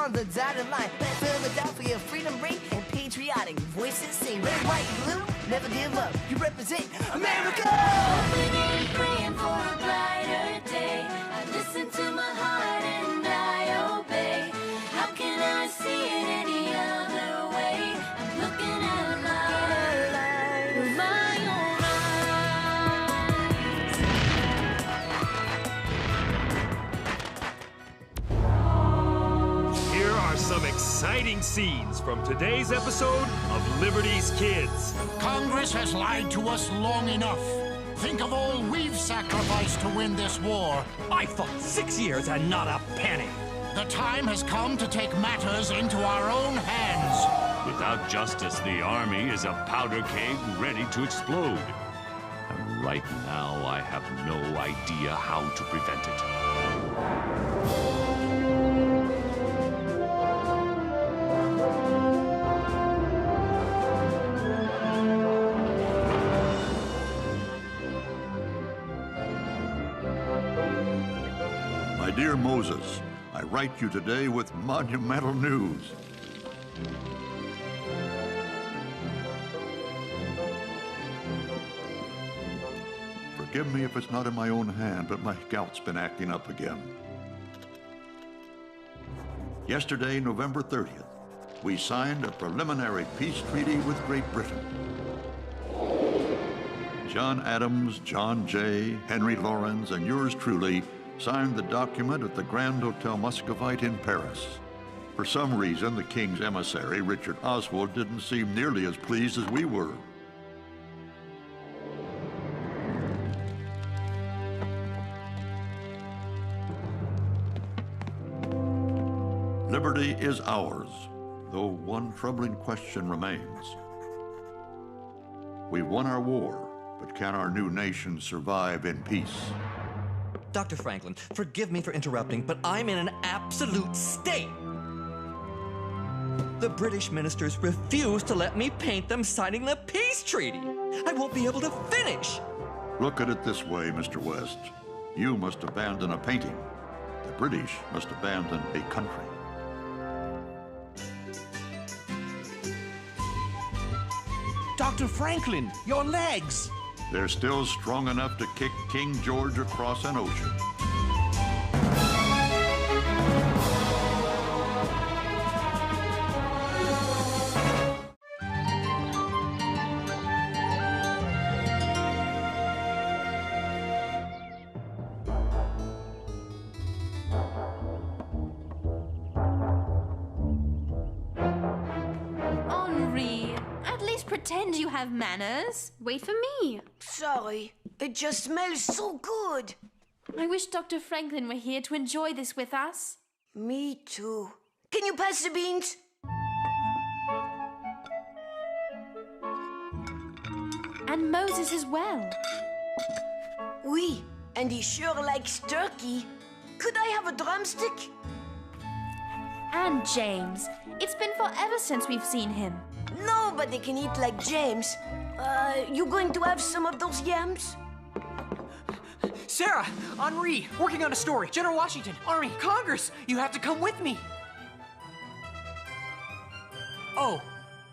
on the dotted line. Let Philadelphia freedom ring and patriotic voices sing. Red, white, blue, never give up. You represent America! Hoping and praying for a brighter day. I listen to my heart and I obey. How can I see it any other way? I'm looking at life through my own eyes. Here are some exciting scenes from today's episode of Liberty's Kids. Congress has lied to us long enough. Think of all we've sacrificed to win this war. I fought 6 years and not a penny. The time has come to take matters into our own hands. Without justice, the army is a powder keg ready to explode. And right now, I have no idea how to prevent it. My dear Moses, I write you today with monumental news. Forgive me if it's not in my own hand, but my gout's been acting up again. Yesterday, November 30th, we signed a preliminary peace treaty with Great Britain. John Adams, John Jay, Henri Lawrence, and yours truly signed the document at the Grand Hotel Muscovite in Paris. For some reason, the King's emissary, Richard Oswald, didn't seem nearly as pleased as we were. Liberty is ours, though one troubling question remains. We've won our war, but can our new nation survive in peace? Dr. Franklin, forgive me for interrupting, but I'm in an absolute state. The British ministers refuse to let me paint them signing the peace treaty. I won't be able to finish. Look at it this way, Mr. West. You must abandon a painting. The British must abandon a country. Dr. Franklin, your legs! They're still strong enough to kick King George across an ocean. Henri, at least pretend you have manners. Wait for me. Sorry, it just smells so good. I wish Dr. Franklin were here to enjoy this with us. Me too. Can you pass the beans? And Moses as well. Oui, and he sure likes turkey. Could I have a drumstick? And James. It's been forever since we've seen him. Nobody can eat like James. You going to have some of those yams? Sarah, Henri, working on a story. General Washington, Army, Congress, you have to come with me. Oh,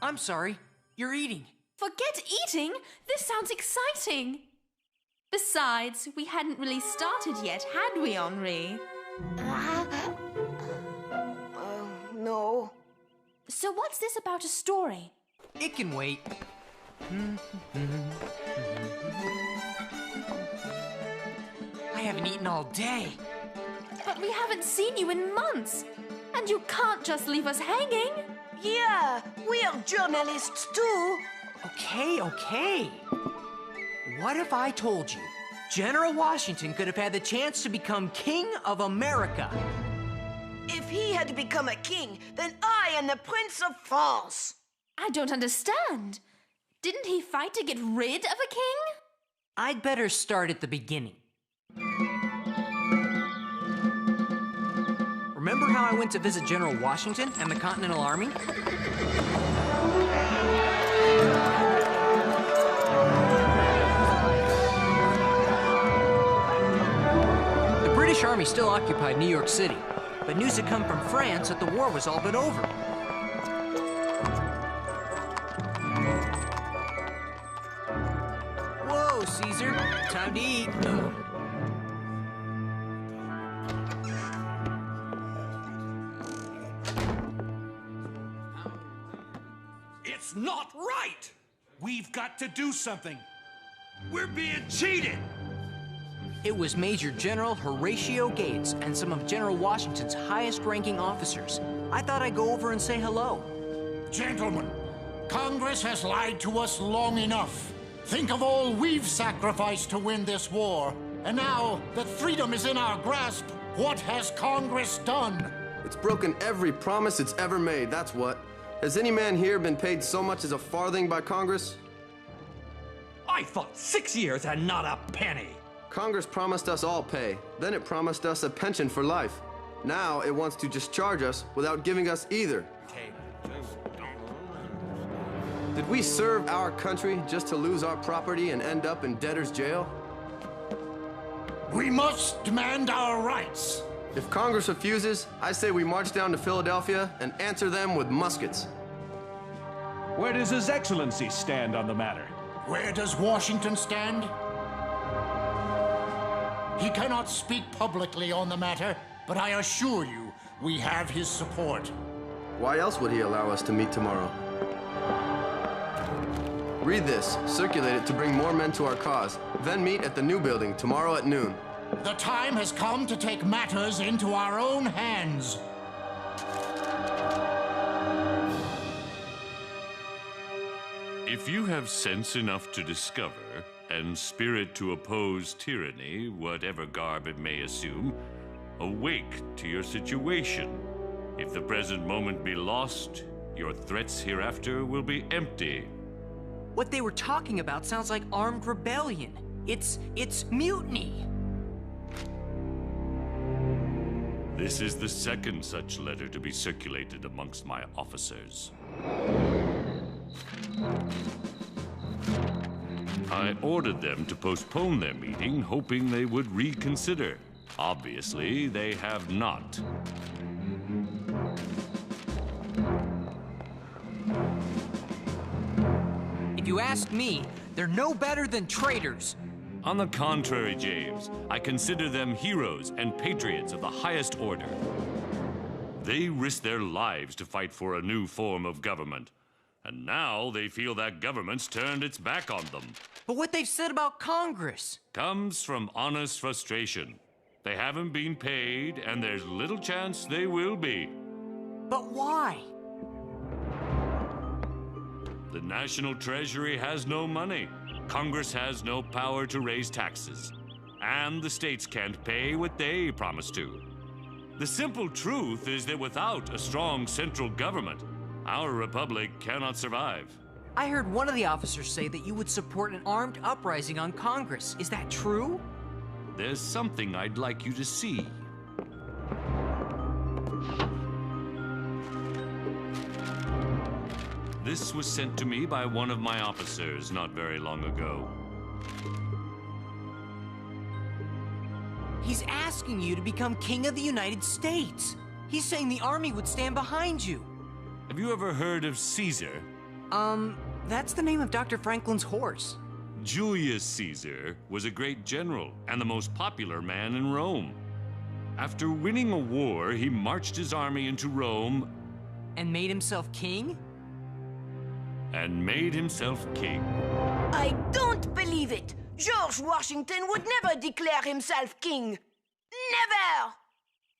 I'm sorry. You're eating. Forget eating. This sounds exciting. Besides, we hadn't really started yet, had we, Henri? No. So what's this about a story? It can wait. I haven't eaten all day. But we haven't seen you in months. And you can't just leave us hanging. Yeah, we are journalists too. Okay. What if I told you General Washington could have had the chance to become King of America? If he had become a king, then I am the Prince of France. I don't understand. Didn't he fight to get rid of a king? I'd better start at the beginning. Remember how I went to visit General Washington and the Continental Army? The British Army still occupied New York City, but news had come from France that the war was all but over. Whoa, Caesar. Time to eat. It's not right! We've got to do something. We're being cheated! It was Major General Horatio Gates and some of General Washington's highest-ranking officers. I thought I'd go over and say hello. Gentlemen, Congress has lied to us long enough. Think of all we've sacrificed to win this war. And now that freedom is in our grasp, what has Congress done? It's broken every promise it's ever made, that's what. Has any man here been paid so much as a farthing by Congress? I fought 6 years and not a penny. Congress promised us all pay. Then it promised us a pension for life. Now it wants to discharge us without giving us either. Did we serve our country just to lose our property and end up in debtor's jail? We must demand our rights. If Congress refuses, I say we march down to Philadelphia and answer them with muskets. Where does His Excellency stand on the matter? Where does Washington stand? He cannot speak publicly on the matter, but I assure you, we have his support. Why else would he allow us to meet tomorrow? Read this, circulate it to bring more men to our cause, then meet at the new building tomorrow at noon. The time has come to take matters into our own hands. If you have sense enough to discover, and spirit to oppose tyranny, whatever garb it may assume, awake to your situation. If the present moment be lost, your threats hereafter will be empty. What they were talking about sounds like armed rebellion. It's mutiny. This is the second such letter to be circulated amongst my officers. I ordered them to postpone their meeting, hoping they would reconsider. Obviously, they have not. If you ask me, they're no better than traitors. On the contrary, James, I consider them heroes and patriots of the highest order. They risked their lives to fight for a new form of government. And now they feel that government's turned its back on them. But what they've said about Congress comes from honest frustration. They haven't been paid, and there's little chance they will be. But why? The National Treasury has no money. Congress has no power to raise taxes. And the states can't pay what they promised to. The simple truth is that without a strong central government, our republic cannot survive. I heard one of the officers say that you would support an armed uprising on Congress. Is that true? There's something I'd like you to see. This was sent to me by one of my officers not very long ago. He's asking you to become King of the United States. He's saying the army would stand behind you. Have you ever heard of Caesar? That's the name of Dr. Franklin's horse. Julius Caesar was a great general and the most popular man in Rome. After winning a war, he marched his army into Rome and made himself king? And made himself king. I don't believe it! George Washington would never declare himself king! Never!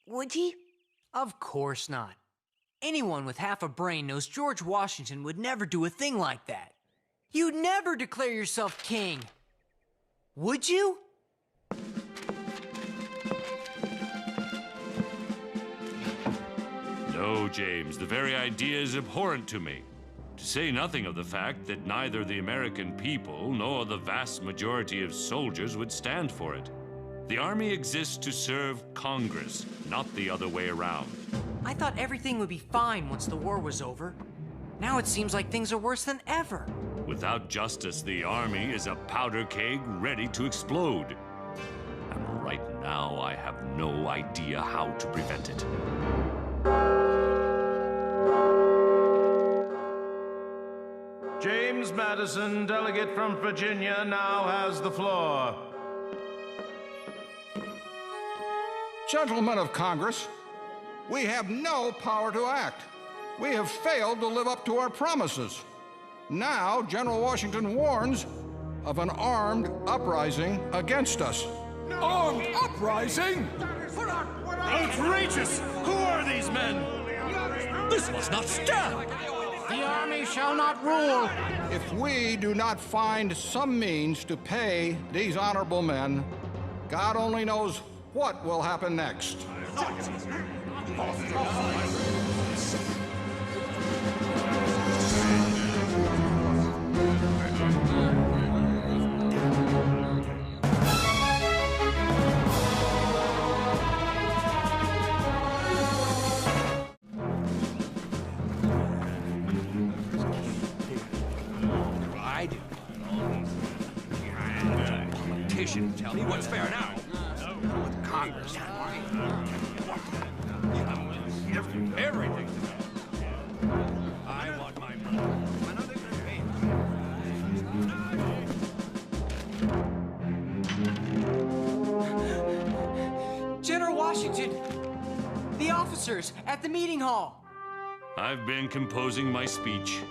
Would he? Of course not. Anyone with half a brain knows George Washington would never do a thing like that. You'd never declare yourself king. Would you? No, James, the very idea is abhorrent to me. To say nothing of the fact that neither the American people nor the vast majority of soldiers would stand for it. The army exists to serve Congress, not the other way around. I thought everything would be fine once the war was over. Now it seems like things are worse than ever. Without justice, the army is a powder keg ready to explode. And right Now I have no idea how to prevent it. James Madison, delegate from Virginia, now has the floor. Gentlemen of Congress, we have no power to act. We have failed to live up to our promises. Now, General Washington warns of an armed uprising against us. Armed uprising? Outrageous! Who are these men? This must not stand! The army shall not rule. If we do not find some means to pay these honorable men, God only knows what will happen next. Tell me what's fair now. Congress. Everything. I want my money. General Washington! The officers at the meeting hall! I've been composing my speech.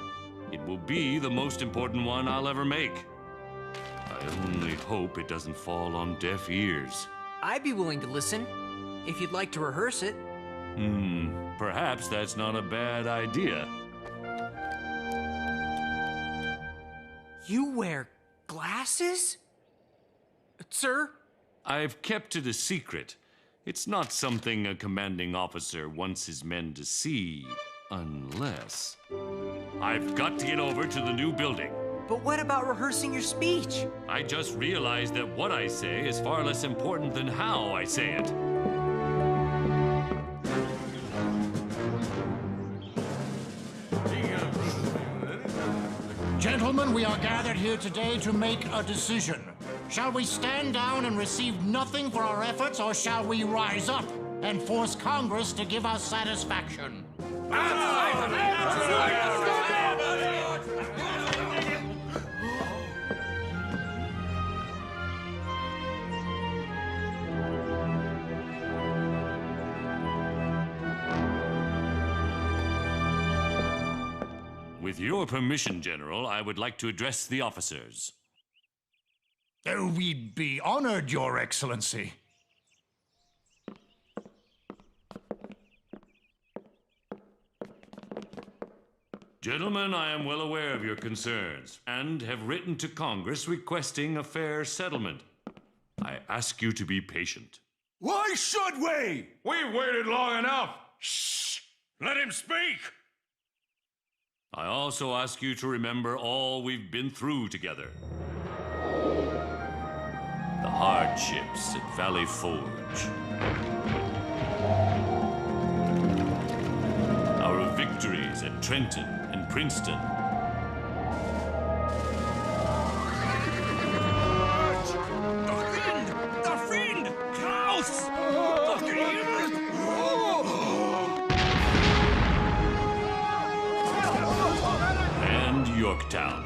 It will be the most important one I'll ever make. I only hope it doesn't fall on deaf ears. I'd be willing to listen, if you'd like to rehearse it. Perhaps that's not a bad idea. You wear glasses? Sir? I've kept it a secret. It's not something a commanding officer wants his men to see, unless... I've got to get over to the new building. But what about rehearsing your speech? I just realized that what I say is far less important than how I say it. Gentlemen, we are gathered here today to make a decision. Shall we stand down and receive nothing for our efforts, or shall we rise up and force Congress to give us satisfaction? With your permission, General, I would like to address the officers. Oh, we'd be honored, Your Excellency. Gentlemen, I am well aware of your concerns and have written to Congress requesting a fair settlement. I ask you to be patient. Why should we? We've waited long enough. Shh! Let him speak! I also ask you to remember all we've been through together. The hardships at Valley Forge. Our victories at Trenton and Princeton. The fiend! Klaus! And Yorktown.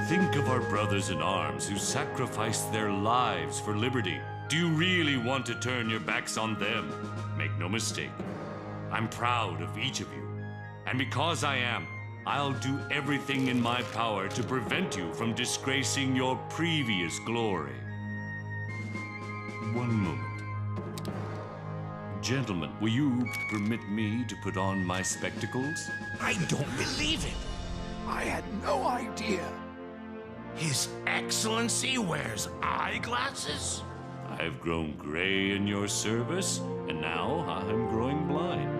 Think of our brothers in arms who sacrificed their lives for liberty. Do you really want to turn your backs on them? Make no mistake, I'm proud of each of you. And because I am, I'll do everything in my power to prevent you from disgracing your previous glory. One moment. Gentlemen, will you permit me to put on my spectacles? I don't believe it. I had no idea. His Excellency wears eyeglasses? I've grown gray in your service, and now I'm growing blind.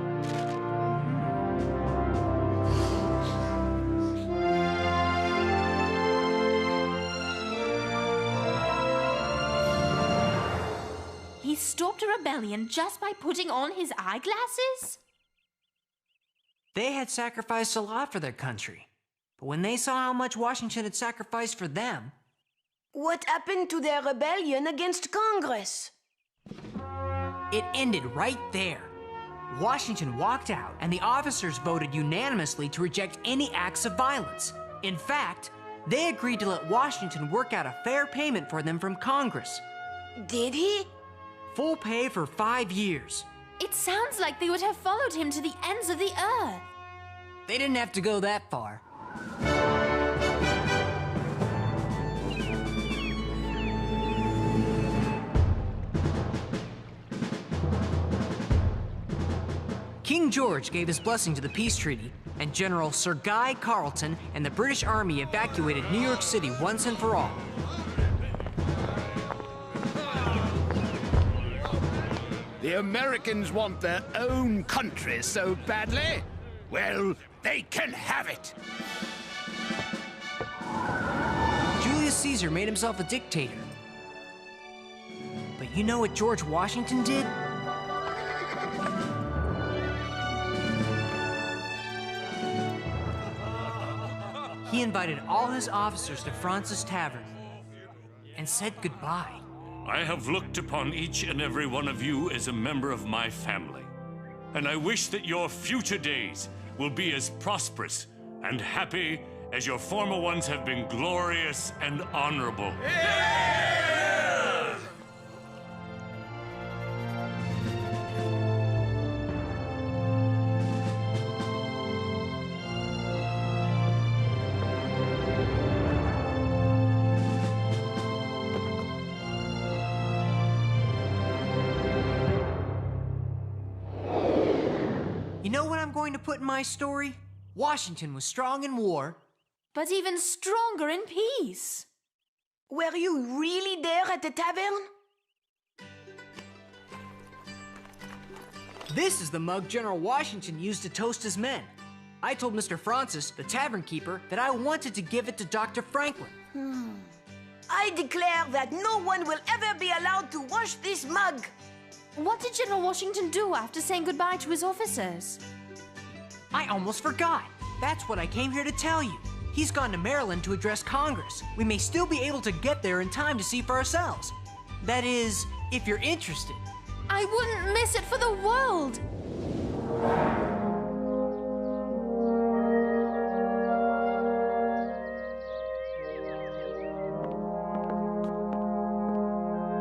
he stopped a rebellion just by putting on his eyeglasses? They had sacrificed a lot for their country. But when they saw how much Washington had sacrificed for them... What happened to their rebellion against Congress? It ended right there. Washington walked out, and the officers voted unanimously to reject any acts of violence. In fact, they agreed to let Washington work out a fair payment for them from Congress. Did he? Full pay for 5 years. It sounds like they would have followed him to the ends of the earth. They didn't have to go that far. King George gave his blessing to the peace treaty, and General Sir Guy Carleton and the British Army evacuated New York City once and for all. The Americans want their own country so badly. Well, they can have it. Julius Caesar made himself a dictator. But you know what George Washington did? He invited all his officers to Francis Tavern and said goodbye. I have looked upon each and every one of you as a member of my family, and I wish that your future days will be as prosperous and happy as your former ones have been glorious and honorable. You know what I'm going to put in my story? Washington was strong in war, but even stronger in peace. Were you really there at the tavern? This is the mug General Washington used to toast his men. I told Mr. Francis, the tavern keeper, that I wanted to give it to Dr. Franklin. I declare that no one will ever be allowed to wash this mug. What did General Washington do after saying goodbye to his officers? I almost forgot. That's what I came here to tell you. He's gone to Maryland to address Congress. We may still be able to get there in time to see for ourselves. That is, if you're interested. I wouldn't miss it for the world.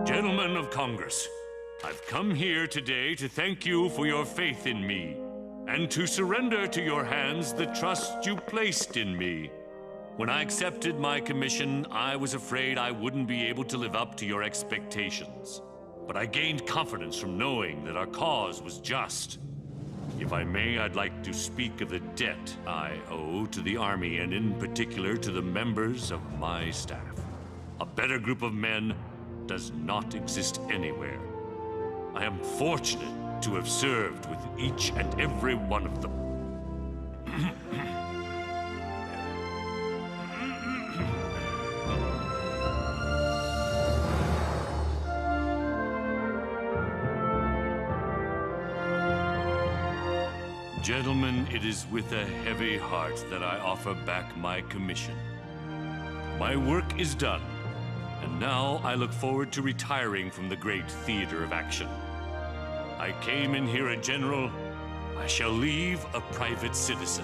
Gentlemen of Congress, I've come here today to thank you for your faith in me, and to surrender to your hands the trust you placed in me. When I accepted my commission, I was afraid I wouldn't be able to live up to your expectations. But I gained confidence from knowing that our cause was just. If I may, I'd like to speak of the debt I owe to the Army, and in particular to the members of my staff. A better group of men does not exist anywhere. I am fortunate to have served with each and every one of them. Gentlemen, it is with a heavy heart that I offer back my commission. My work is done, and now I look forward to retiring from the great theater of action. I came in here a general. I shall leave a private citizen.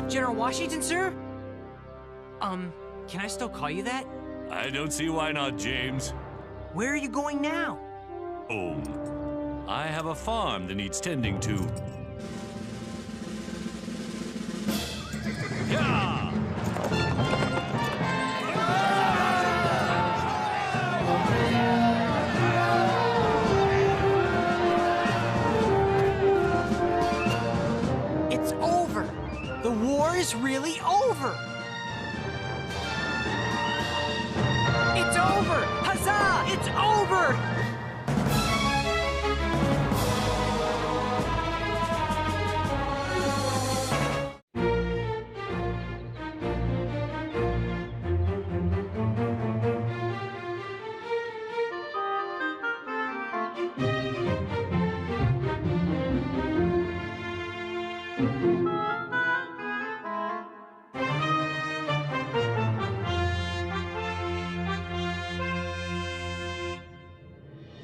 General Washington, sir? Can I still call you that? I don't see why not, James. Where are you going now? Home. I have a farm that needs tending to. It's over. The war is really over. It's over! Huzzah! It's over!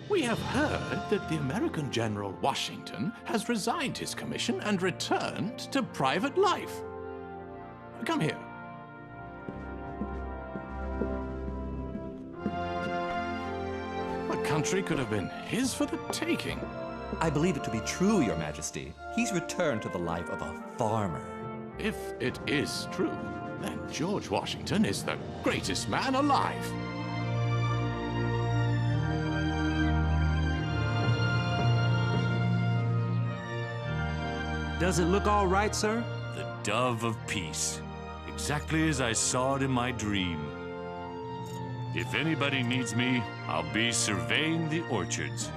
We have heard that the American General Washington has resigned his commission and returned to private life. Come here. The country could have been his for the taking. I believe it to be true, Your Majesty. He's returned to the life of a farmer. If it is true, then George Washington is the greatest man alive. Does it look all right, sir? The dove of peace, exactly as I saw it in my dream. If anybody needs me, I'll be surveying the orchards.